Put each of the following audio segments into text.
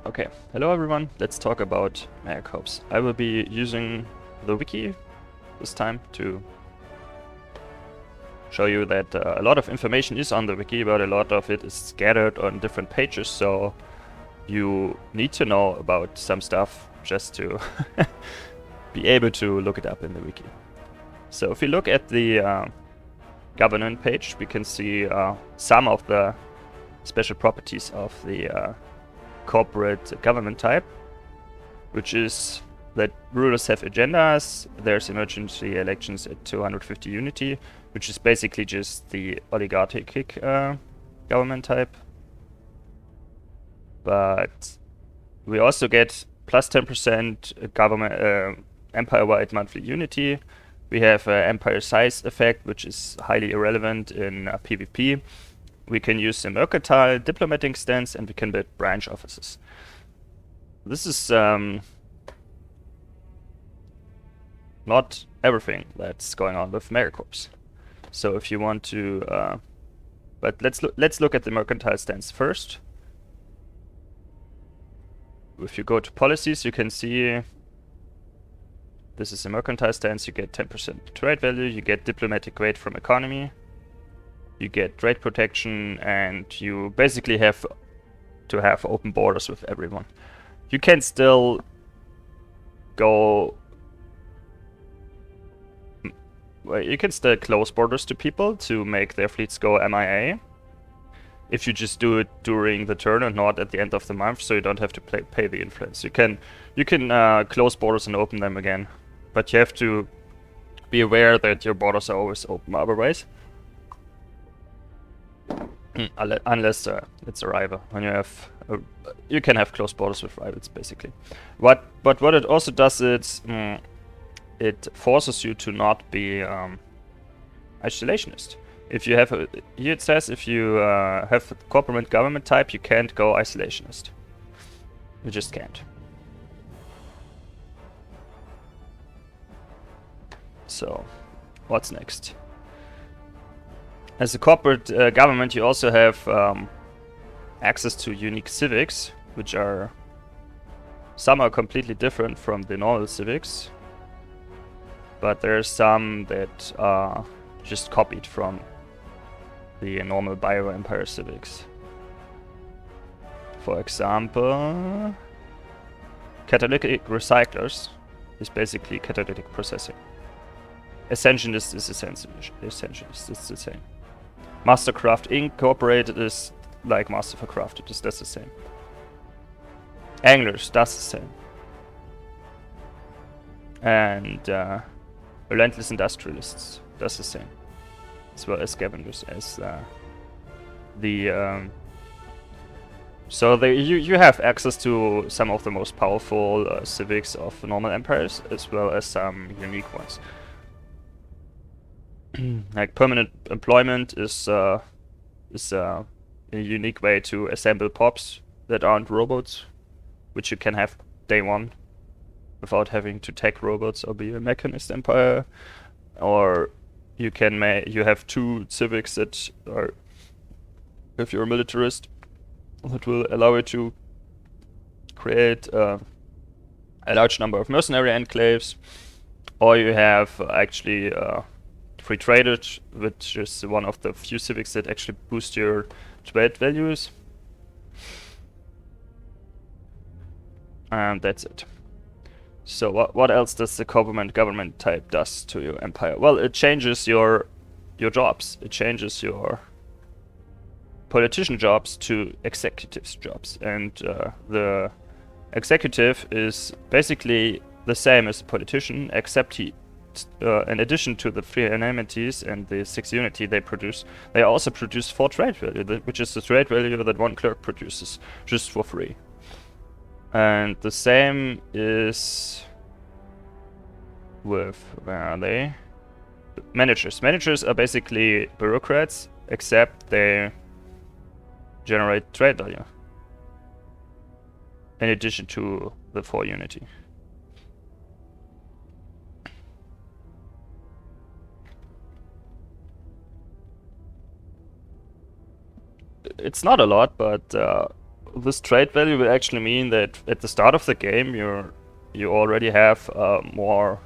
Okay, hello everyone, let's talk about Megacorps. I will be using the wiki this time to show you that a lot of information is on the wiki, but a lot of it is scattered on different pages, so you need to know about some stuff just to be able to look it up in the wiki. So if you look at the government page, we can see some of the special properties of the corporate government type, which is that rulers have agendas, there's emergency elections at 250 unity, which is basically just the oligarchic government type. But we also get plus 10% government empire-wide monthly unity. We have empire size effect, which is highly irrelevant in PvP. We can use a mercantile diplomatic stance, and we can build branch offices. This is not everything that's going on with Megacorps. So if you want to, but let's look at the mercantile stance first. If you go to policies, you can see this is a mercantile stance. You get 10% trade value. You get diplomatic weight from economy. You get trade protection, and you basically have to have open borders with everyone. You can still go. Well, you can still close borders to people to make their fleets go MIA. If you just do it during the turn and not at the end of the month, so you don't have to pay the influence. You can close borders and open them again, but you have to be aware that your borders are always open otherwise. Unless it's a rival. When you have, you can have close borders with rivals, basically. But what it also does is it forces you to not be isolationist. If you have here it says if you have a corporate government type, you can't go isolationist. You just can't. So, what's next? As a corporate government, you also have access to unique civics, which are some are completely different from the normal civics, but there are some that are just copied from the normal Bio-Empire civics. For example, catalytic recyclers is basically catalytic processing. Essentialist is essentialist, it's the same. Mastercraft Incorporated is like Master for Crafted, that's the same. Anglers, that's the same. And Relentless Industrialists, that's the same. As well as Scavengers, as so you have access to some of the most powerful civics of normal empires, as well as some unique ones. Like permanent employment is a unique way to assemble pops that aren't robots, which you can have day one without having to tech robots or be a mechanist empire. Or you can you have two civics that are, if you're a militarist, that will allow you to create a large number of mercenary enclaves. Or you have actually free traded, which is one of the few civics that actually boost your trade values. And that's it. So what else does the government type does to your empire? Well, it changes your jobs. It changes your politician jobs to executives jobs, and the executive is basically the same as a politician, except he in addition to the 3 amenities and the 6 unity they produce, they also produce 4 trade value, which is the trade value that one clerk produces just for free. And the same is with, where are they? Managers. Managers are basically bureaucrats, except they generate trade value in addition to the 4 unity. It's not a lot, but this trade value will actually mean that at the start of the game you already have more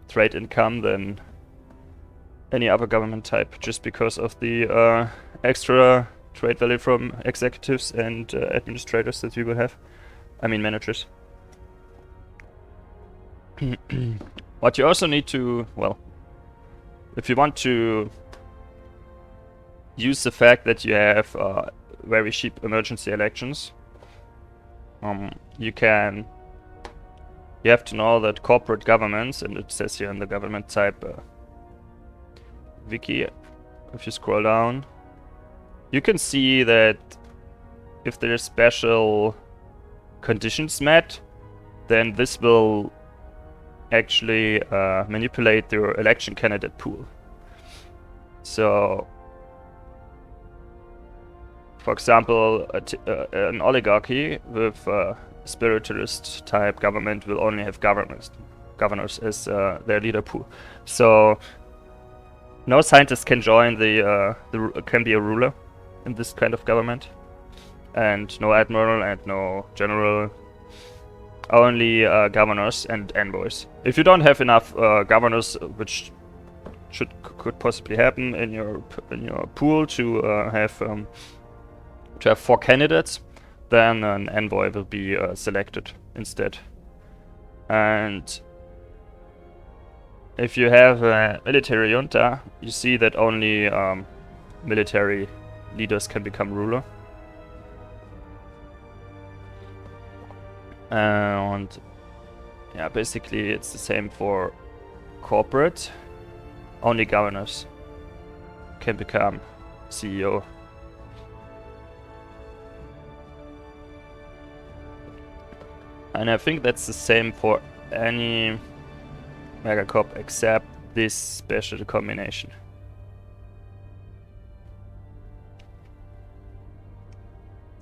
trade income than any other government type, just because of the extra trade value from executives and administrators that you will have. I mean managers. What you also need to, well, if you want to use the fact that you have very cheap emergency elections, you have to know that corporate governments, and it says here in the government type wiki, if you scroll down, you can see that if there are special conditions met, then this will actually manipulate your election candidate pool. So, for example, an oligarchy with spiritualist type government will only have governors as their leader pool. So no scientist can join can be a ruler in this kind of government, and no admiral and no general. Only governors and envoys. If you don't have enough governors, which could possibly happen in your pool to have 4 candidates, then an envoy will be selected instead. And if you have a military junta, you see that only military leaders can become ruler. And yeah, basically it's the same for corporate. Only governors can become CEO. And I think that's the same for any Megacorp except this special combination.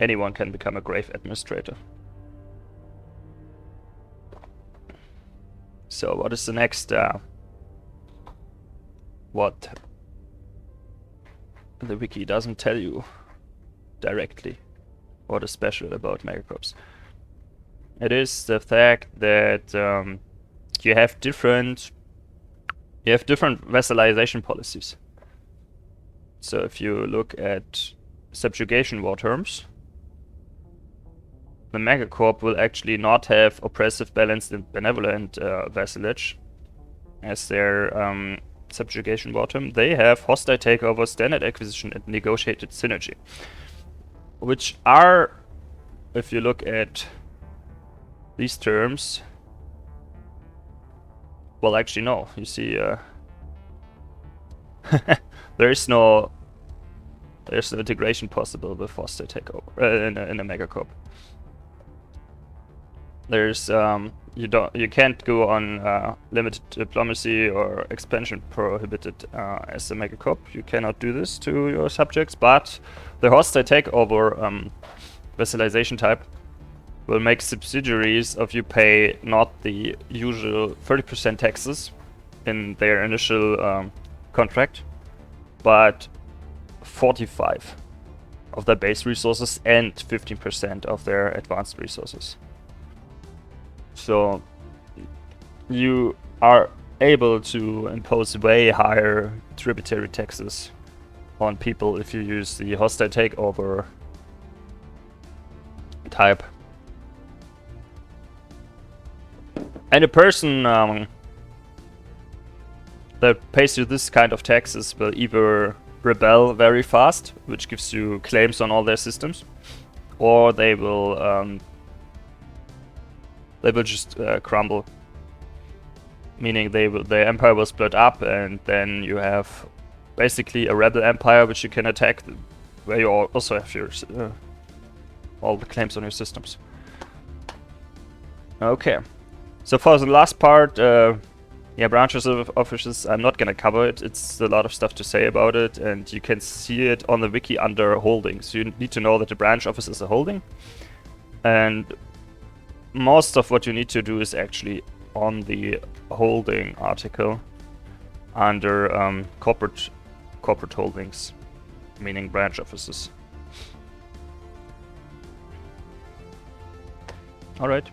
Anyone can become a grave administrator. So what is the next what the wiki doesn't tell you directly what is special about Megacorps? It is the fact that you have different vassalization policies. So if you look at subjugation war terms, the Megacorp will actually not have oppressive, balanced, and benevolent vassalage as their subjugation war term. They have hostile takeover, standard acquisition, and negotiated synergy, which are, if you look at these terms, well, actually no. You see, there's no integration possible with hostile takeover in a Megacorp. There's you can't go on limited diplomacy or expansion prohibited as a Megacorp. You cannot do this to your subjects, but the hostile takeover vassalization type will make subsidiaries of you pay not the usual 30% taxes in their initial contract, but 45 of their base resources and 15% of their advanced resources. So you are able to impose way higher tributary taxes on people if you use the hostile takeover type. And a person that pays you this kind of taxes will either rebel very fast, which gives you claims on all their systems, or they will just crumble, meaning their empire will split up, and then you have basically a rebel empire which you can attack, where you also have your all the claims on your systems. Okay, so for the last part, yeah, branches of offices, I'm not gonna cover it. It's a lot of stuff to say about it, and you can see it on the wiki under holdings. You need to know that the branch office is a holding, and most of what you need to do is actually on the holding article under corporate holdings, meaning branch offices. Alright.